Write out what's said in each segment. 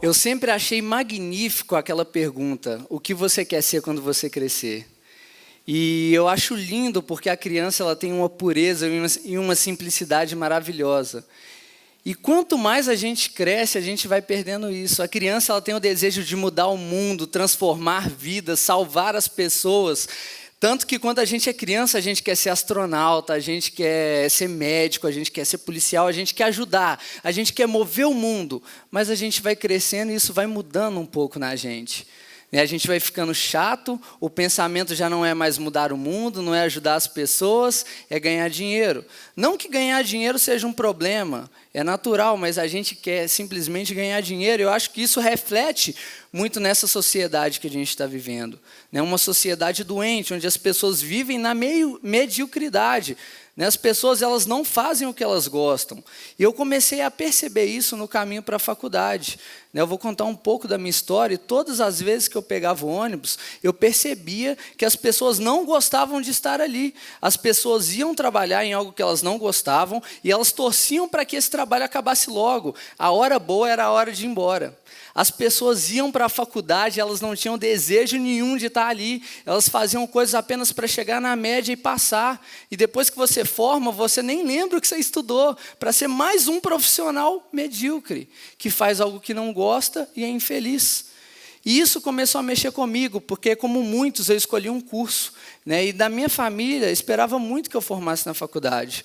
Eu sempre achei magnífico aquela pergunta: o que você quer ser quando você crescer? E eu acho lindo porque a criança ela tem uma pureza e uma simplicidade maravilhosa. E quanto mais a gente cresce, a gente vai perdendo isso. A criança ela tem o desejo de mudar o mundo, transformar vidas, salvar as pessoas. Tanto que quando a gente é criança, a gente quer ser astronauta, a gente quer ser médico, a gente quer ser policial, a gente quer ajudar, a gente quer mover o mundo. Mas a gente vai crescendo e isso vai mudando um pouco na gente. A gente vai ficando chato, o pensamento já não é mais mudar o mundo, não é ajudar as pessoas, é ganhar dinheiro. Não que ganhar dinheiro seja um problema, é natural, mas a gente quer simplesmente ganhar dinheiro. Eu acho que isso reflete muito nessa sociedade que a gente está vivendo. Uma sociedade doente, onde as pessoas vivem na mediocridade. As pessoas elas não fazem o que elas gostam. E eu comecei a perceber isso no caminho para a faculdade. Eu vou contar um pouco da minha história. E todas as vezes que eu pegava o ônibus, eu percebia que as pessoas não gostavam de estar ali. As pessoas iam trabalhar em algo que elas não gostavam e elas torciam para que esse trabalho acabasse logo. A hora boa era a hora de ir embora. As pessoas iam para a faculdade, elas não tinham desejo nenhum de estar ali. Elas faziam coisas apenas para chegar na média e passar. E depois que você forma, você nem lembra o que você estudou, para ser mais um profissional medíocre, que faz algo que não gosta e é infeliz. E isso começou a mexer comigo, porque, como muitos, eu escolhi um curso. E da minha família, esperava muito que eu formasse na faculdade.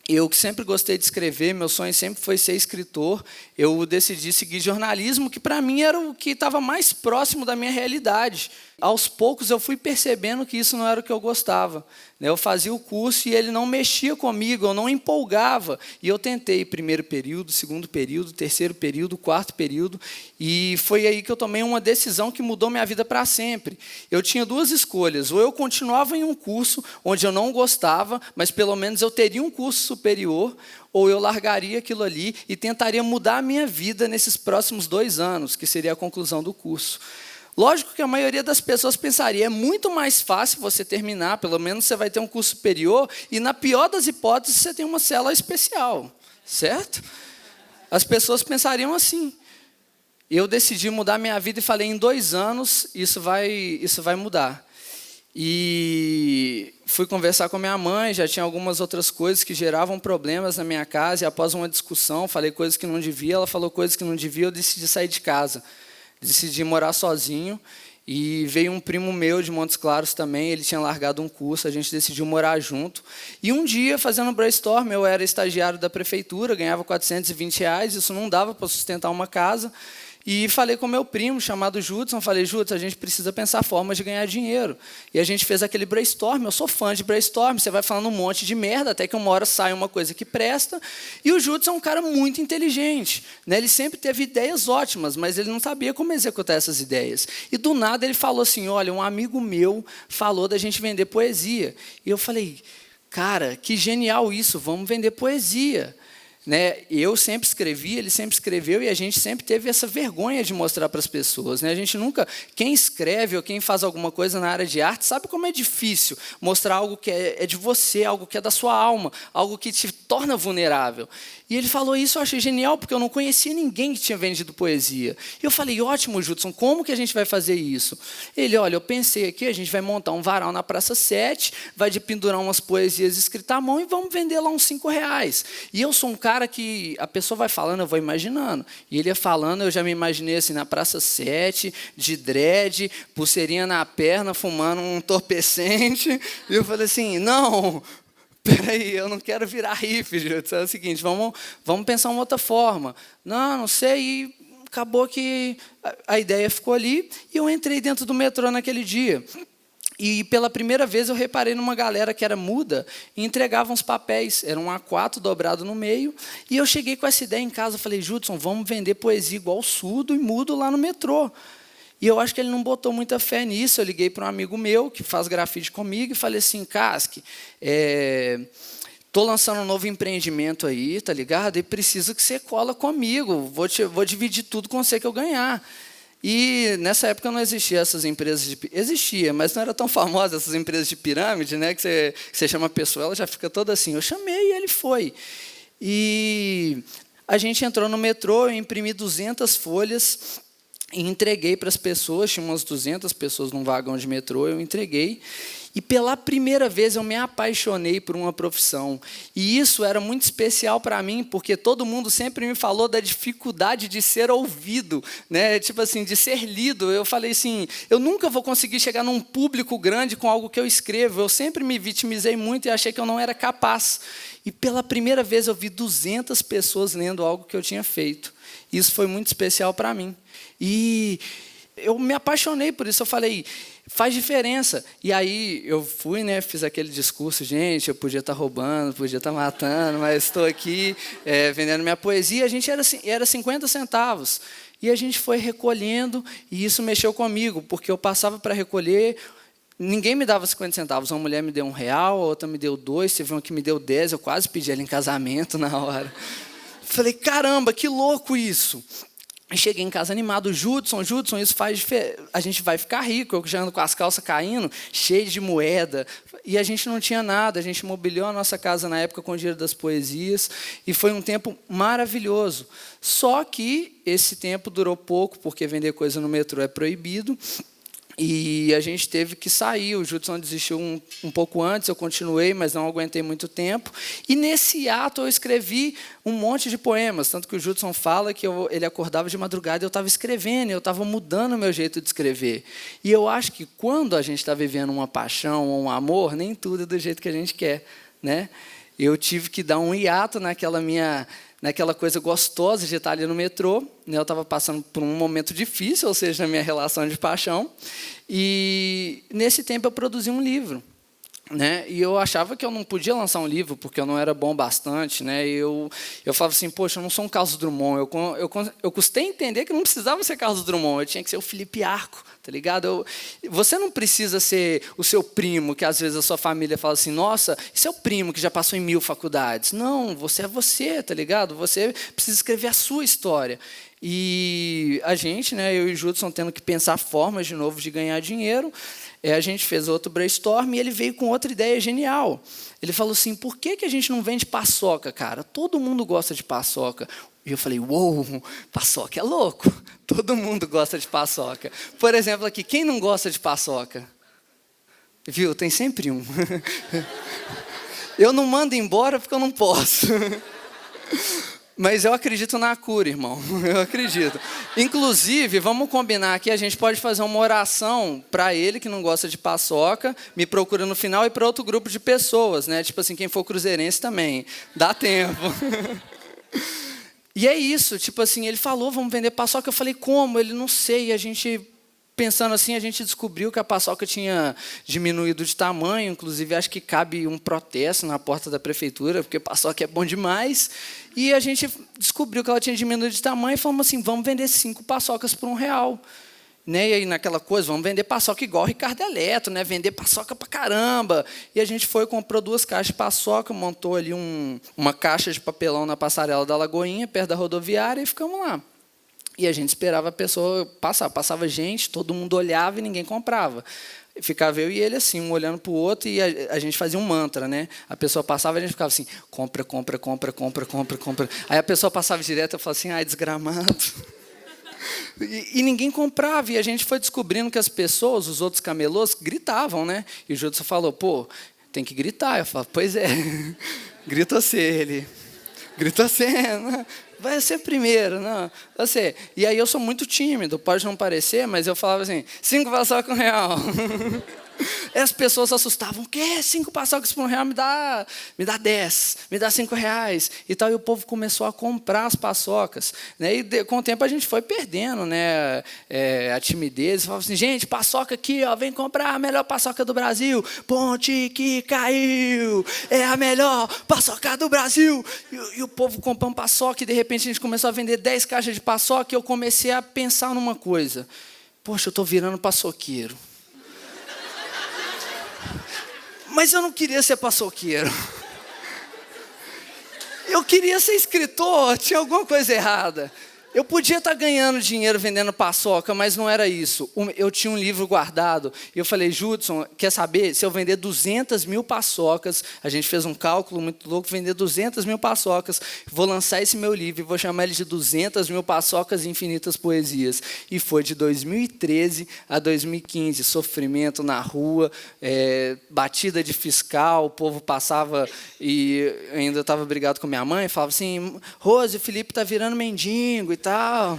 Eu que sempre gostei de escrever, meu sonho sempre foi ser escritor, eu decidi seguir jornalismo, que para mim era o que estava mais próximo da minha realidade. Aos poucos eu fui percebendo que isso não era o que eu gostava. Eu fazia o curso e ele não mexia comigo, eu não empolgava. E eu tentei primeiro período, segundo período, terceiro período, quarto período. E foi aí que eu tomei uma decisão que mudou minha vida para sempre. Eu tinha duas escolhas: ou eu continuava em um curso onde eu não gostava, mas pelo menos eu teria um curso superior, ou eu largaria aquilo ali e tentaria mudar a minha vida nesses próximos 2 anos, que seria a conclusão do curso. Lógico que a maioria das pessoas pensaria: é muito mais fácil você terminar, pelo menos você vai ter um curso superior, e na pior das hipóteses você tem uma célula especial, certo? As pessoas pensariam assim. Eu decidi mudar minha vida e falei: em 2 anos isso vai mudar. E fui conversar com a minha mãe, já tinha algumas outras coisas que geravam problemas na minha casa, e após uma discussão, falei coisas que não devia, ela falou coisas que não devia, eu decidi sair de casa. Decidi morar sozinho, e veio um primo meu de Montes Claros também, ele tinha largado um curso, a gente decidiu morar junto. E um dia, fazendo um brainstorm, eu era estagiário da prefeitura, ganhava R$420, isso não dava para sustentar uma casa. E falei com meu primo, chamado Judson, falei: Judson, a gente precisa pensar formas de ganhar dinheiro. E a gente fez aquele brainstorm, eu sou fã de brainstorm, você vai falando um monte de merda, até que uma hora sai uma coisa que presta. E o Judson é um cara muito inteligente. Ele sempre teve ideias ótimas, mas ele não sabia como executar essas ideias. E do nada ele falou assim: olha, um amigo meu falou da gente vender poesia. E eu falei: cara, que genial isso, vamos vender poesia. Eu sempre escrevi, ele sempre escreveu, e a gente sempre teve essa vergonha de mostrar para as pessoas. A gente nunca, quem escreve ou quem faz alguma coisa na área de arte, sabe como é difícil mostrar algo que é de você, algo que é da sua alma, algo que te torna vulnerável. E ele falou isso, eu achei genial, porque eu não conhecia ninguém que tinha vendido poesia. E eu falei: ótimo, Judson, como que a gente vai fazer isso? Ele: olha, eu pensei aqui, a gente vai montar um varal na Praça 7, vai de pendurar umas poesias escritas à mão e vamos vender lá uns R$5. E eu sou um cara que a pessoa vai falando, eu vou imaginando. E ele ia falando, eu já me imaginei assim, na Praça 7, de dread, pulseirinha na perna, fumando um entorpecente. E eu falei assim: não, peraí, eu não quero virar hippie, é o seguinte, vamos pensar uma outra forma. Não sei, e acabou que a ideia ficou ali, e eu entrei dentro do metrô naquele dia. E pela primeira vez eu reparei numa galera que era muda e entregava uns papéis, era um A4 dobrado no meio, e eu cheguei com essa ideia em casa, falei: Judson, vamos vender poesia igual surdo e mudo lá no metrô. E eu acho que ele não botou muita fé nisso. Eu liguei para um amigo meu que faz grafite comigo e falei assim: Casque, estou lançando um novo empreendimento aí, tá ligado? E preciso que você cola comigo, vou dividir tudo com você que eu ganhar. E nessa época não existia essas empresas existia, mas não era tão famosa essas empresas de pirâmide, que você chama a pessoa, ela já fica toda assim. Eu chamei e ele foi. E a gente entrou no metrô, eu imprimi 200 folhas e entreguei para as pessoas, tinha umas 200 pessoas num vagão de metrô, eu entreguei. E pela primeira vez eu me apaixonei por uma profissão. E isso era muito especial para mim, porque todo mundo sempre me falou da dificuldade de ser ouvido, né? Tipo assim, de ser lido. Eu falei assim, eu nunca vou conseguir chegar num público grande com algo que eu escrevo. Eu sempre me vitimizei muito e achei que eu não era capaz. E pela primeira vez eu vi 200 pessoas lendo algo que eu tinha feito. Isso foi muito especial para mim. E eu me apaixonei por isso. Eu falei, faz diferença. E aí eu fui, né, fiz aquele discurso, gente, eu podia estar roubando, podia estar matando, mas estou aqui vendendo minha poesia. A gente era 50 centavos. E a gente foi recolhendo, e isso mexeu comigo, porque eu passava para recolher, ninguém me dava 50 centavos. Uma mulher me deu R$1, a outra me deu 2, teve uma que me deu 10, eu quase pedi ela em casamento na hora. Falei, caramba, que louco isso. Aí cheguei em casa animado, Judson, isso faz diferença. A gente vai ficar rico. Eu já ando com as calças caindo, cheio de moeda. E a gente não tinha nada. A gente mobiliou a nossa casa na época com o dinheiro das poesias. E foi um tempo maravilhoso. Só que esse tempo durou pouco, porque vender coisa no metrô é proibido. E a gente teve que sair. O Judson desistiu um pouco antes, eu continuei, mas não aguentei muito tempo. E nesse ato eu escrevi um monte de poemas, tanto que o Judson fala que ele acordava de madrugada e eu estava escrevendo, eu estava mudando o meu jeito de escrever. E eu acho que quando a gente está vivendo uma paixão ou um amor, nem tudo é do jeito que a gente quer, né? Eu tive que dar um hiato naquela coisa gostosa de estar ali no metrô, né? Eu estava passando por um momento difícil, ou seja, na minha relação de paixão, e nesse tempo eu produzi um livro, né? E eu achava que eu não podia lançar um livro porque eu não era bom bastante, né? Eu falava assim, poxa, eu não sou um Carlos Drummond. Eu custei entender que não precisava ser Carlos Drummond, eu tinha que ser o Felipe Arco, tá ligado? Você não precisa ser o seu primo, que às vezes a sua família fala assim, nossa, esse é o primo que já passou em 1000 faculdades. Não, você é você, tá ligado? Você precisa escrever a sua história. E a gente, né, eu e o Judson, tendo que pensar formas de novo de ganhar dinheiro, a gente fez outro brainstorm e ele veio com outra ideia genial. Ele falou assim, por que a gente não vende paçoca, cara? Todo mundo gosta de paçoca. E eu falei, uou, paçoca é louco. Todo mundo gosta de paçoca. Por exemplo, aqui, quem não gosta de paçoca? Viu? Tem sempre um. Eu não mando embora porque eu não posso. Mas eu acredito na cura, irmão. Eu acredito. Inclusive, vamos combinar aqui, a gente pode fazer uma oração para ele que não gosta de paçoca, me procura no final, e para outro grupo de pessoas, né? Tipo assim, quem for cruzeirense também. Dá tempo. E é isso, tipo assim, ele falou, vamos vender paçoca. Eu falei, como? Ele, não sei. E a gente, pensando assim, a gente descobriu que a paçoca tinha diminuído de tamanho. Inclusive, acho que cabe um protesto na porta da prefeitura, porque paçoca é bom demais. E a gente descobriu que ela tinha diminuído de tamanho e falamos assim, vamos vender 5 paçocas por R$1. Né? E aí naquela coisa, vamos vender paçoca igual o Ricardo Eletro, né? Vender paçoca pra caramba. E a gente foi, comprou 2 caixas de paçoca, montou ali uma caixa de papelão na passarela da Lagoinha, perto da rodoviária, e ficamos lá. E a gente esperava a pessoa passar. Passava gente, todo mundo olhava e ninguém comprava. Ficava eu e ele assim, um olhando para o outro, e a gente fazia um mantra, né? A pessoa passava e a gente ficava assim, compra, compra, compra, compra, compra, compra. Aí a pessoa passava direto e falava assim, ai, desgramado. E ninguém comprava, e a gente foi descobrindo que as pessoas, os outros camelôs, gritavam, né? E o Judson falou, pô, tem que gritar. Eu falo, pois é, grita você, ele. Grita você, não, vai ser primeiro, não, você. E aí eu sou muito tímido, pode não parecer, mas eu falava assim, 5 paçocas com R$1. E as pessoas assustavam, o quê? 5 paçocas por R$1 me dá 10, me dá R$5. E tal, e o povo começou a comprar as paçocas, né? E com o tempo a gente foi perdendo, né, a timidez. Falava assim, gente, paçoca aqui, ó, vem comprar a melhor paçoca do Brasil. Ponte que caiu, é a melhor paçoca do Brasil. E o povo comprando paçoca, e de repente a gente começou a vender 10 caixas de paçoca, e eu comecei a pensar numa coisa. Poxa, eu estou virando paçoqueiro. Mas eu não queria ser paçoqueiro. Eu queria ser escritor, tinha alguma coisa errada. Eu podia estar ganhando dinheiro vendendo paçoca, mas não era isso. Eu tinha um livro guardado e eu falei, Judson, quer saber? Se eu vender 200 mil paçocas, a gente fez um cálculo muito louco, vender 200 mil paçocas, vou lançar esse meu livro e vou chamar ele de 200 mil paçocas e infinitas poesias. E foi de 2013 a 2015, sofrimento na rua, batida de fiscal, o povo passava e ainda estava brigado com minha mãe, falava assim, Rose, o Felipe está virando mendigo e tal.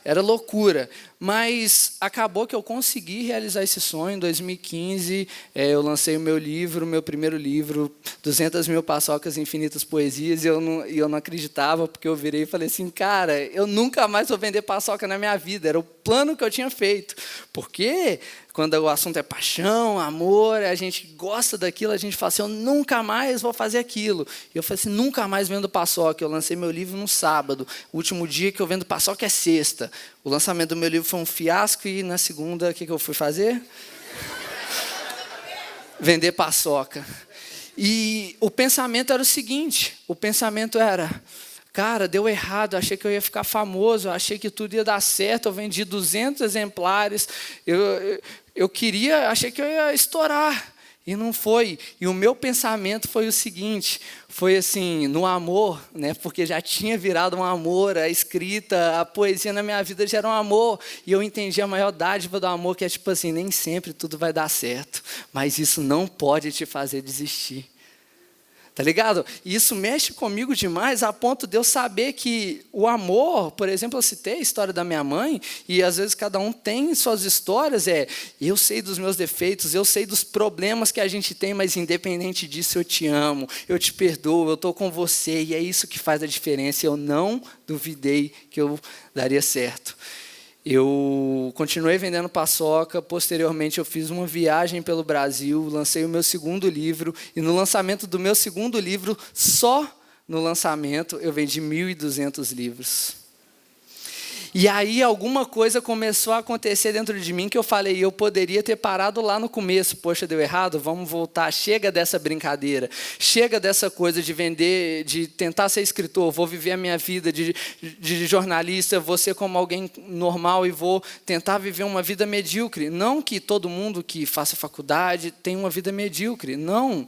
Era loucura. Mas acabou que eu consegui realizar esse sonho. Em 2015, eu lancei o meu primeiro livro, 200 mil paçocas e infinitas poesias, e eu não acreditava, porque eu virei e falei assim, cara, eu nunca mais vou vender paçoca na minha vida. Era o plano que eu tinha feito. Porque quando o assunto é paixão, amor, a gente gosta daquilo, a gente fala assim, eu nunca mais vou fazer aquilo. E eu falei assim, nunca mais vendo paçoca. Eu lancei meu livro no sábado. O último dia que eu vendo paçoca é sexta. O lançamento do meu livro foi um fiasco e na segunda, o que eu fui fazer? Vender paçoca. E o pensamento era o seguinte, o pensamento era, cara, deu errado, achei que eu ia ficar famoso, achei que tudo ia dar certo, eu vendi 200 exemplares, achei que eu ia estourar. E não foi. E o meu pensamento foi o seguinte, foi assim, no amor, né? Porque já tinha virado um amor, a escrita, a poesia na minha vida já era um amor. E eu entendi a maior dádiva do amor, que é tipo assim, nem sempre tudo vai dar certo, mas isso não pode te fazer desistir. Tá ligado? E isso mexe comigo demais, a ponto de eu saber que o amor, por exemplo, eu citei a história da minha mãe, e às vezes cada um tem suas histórias, eu sei dos meus defeitos, eu sei dos problemas que a gente tem, mas independente disso eu te amo, eu te perdoo, eu estou com você, e é isso que faz a diferença. Eu não duvidei que eu daria certo. Eu continuei vendendo paçoca, posteriormente eu fiz uma viagem pelo Brasil, lancei o meu segundo livro, e no lançamento do meu segundo livro, só no lançamento, eu vendi 1.200 livros. E aí alguma coisa começou a acontecer dentro de mim que eu falei, eu poderia ter parado lá no começo, poxa, deu errado, vamos voltar, chega dessa brincadeira, chega dessa coisa de vender, de tentar ser escritor, vou viver a minha vida de jornalista, vou ser como alguém normal e vou tentar viver uma vida medíocre. Não que todo mundo que faça faculdade tenha uma vida medíocre, não.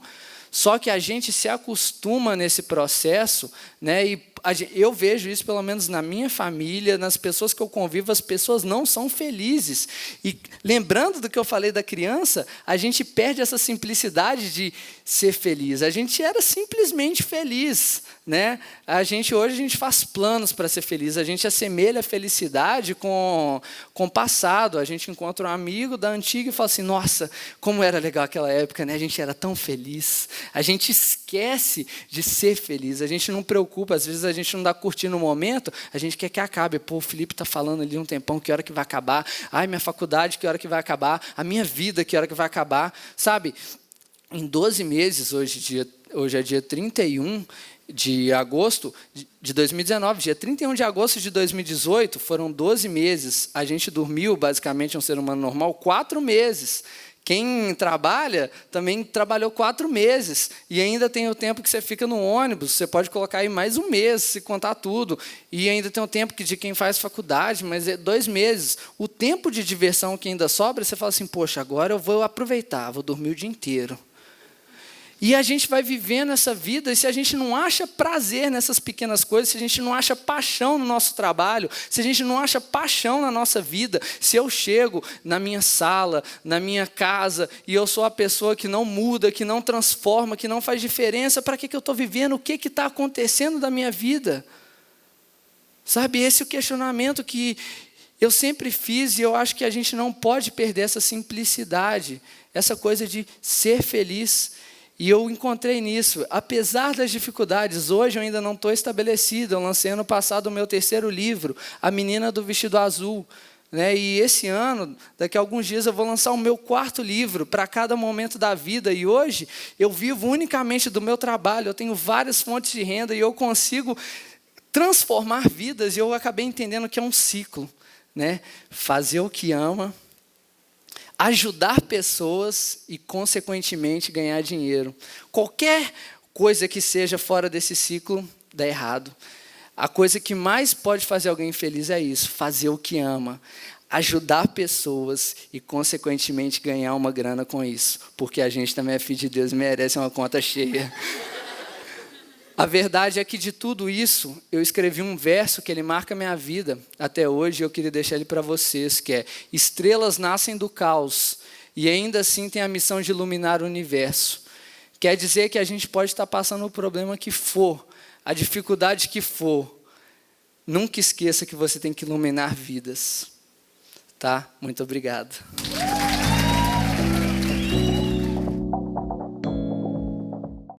Só que a gente se acostuma nesse processo, né? E eu vejo isso pelo menos na minha família, nas pessoas que eu convivo, as pessoas não são felizes. E lembrando do que eu falei da criança, a gente perde essa simplicidade de ser feliz. A gente era simplesmente feliz, né? Hoje a gente faz planos para ser feliz, a gente assemelha a felicidade com o passado. A gente encontra um amigo da antiga e fala assim, nossa, como era legal aquela época, né? A gente era tão feliz. A gente esquece de ser feliz, a gente não preocupa, às vezes a gente não dá curtir no momento, a gente quer que acabe. Pô, o Felipe está falando ali um tempão, que hora que vai acabar? Ai, minha faculdade, que hora que vai acabar? A minha vida, que hora que vai acabar? Sabe, em 12 meses, hoje é dia 31 de agosto de 2019, dia 31 de agosto de 2018, foram 12 meses, a gente dormiu, basicamente, um ser humano normal, 4 meses. Quem trabalha também trabalhou 4 meses. E ainda tem o tempo que você fica no ônibus. Você pode colocar aí mais um mês, se contar tudo. E ainda tem o tempo de quem faz faculdade, mas é 2 meses. O tempo de diversão que ainda sobra, você fala assim, poxa, agora eu vou aproveitar, vou dormir o dia inteiro. E a gente vai vivendo essa vida, e se a gente não acha prazer nessas pequenas coisas, se a gente não acha paixão no nosso trabalho, se a gente não acha paixão na nossa vida, se eu chego na minha sala, na minha casa, e eu sou a pessoa que não muda, que não transforma, que não faz diferença, para que eu estou vivendo? O que está acontecendo da minha vida? Sabe, esse é o questionamento que eu sempre fiz, e eu acho que a gente não pode perder essa simplicidade, essa coisa de ser feliz. E eu encontrei nisso, apesar das dificuldades, hoje eu ainda não estou estabelecido. Eu lancei ano passado o meu 3º livro, A Menina do Vestido Azul. Né? E esse ano, daqui a alguns dias, eu vou lançar o meu 4º livro, para cada momento da vida. E hoje eu vivo unicamente do meu trabalho, eu tenho várias fontes de renda e eu consigo transformar vidas. E eu acabei entendendo que é um ciclo. Né? Fazer o que ama, ajudar pessoas e, consequentemente, ganhar dinheiro. Qualquer coisa que seja fora desse ciclo dá errado. A coisa que mais pode fazer alguém feliz é isso, fazer o que ama, ajudar pessoas e, consequentemente, ganhar uma grana com isso. Porque a gente também é filho de Deus e merece uma conta cheia. A verdade é que de tudo isso, eu escrevi um verso que ele marca minha vida até hoje, e eu queria deixar ele para vocês, que é: estrelas nascem do caos, e ainda assim tem a missão de iluminar o universo. Quer dizer que a gente pode estar passando o problema que for, a dificuldade que for. Nunca esqueça que você tem que iluminar vidas. Tá? Muito obrigado.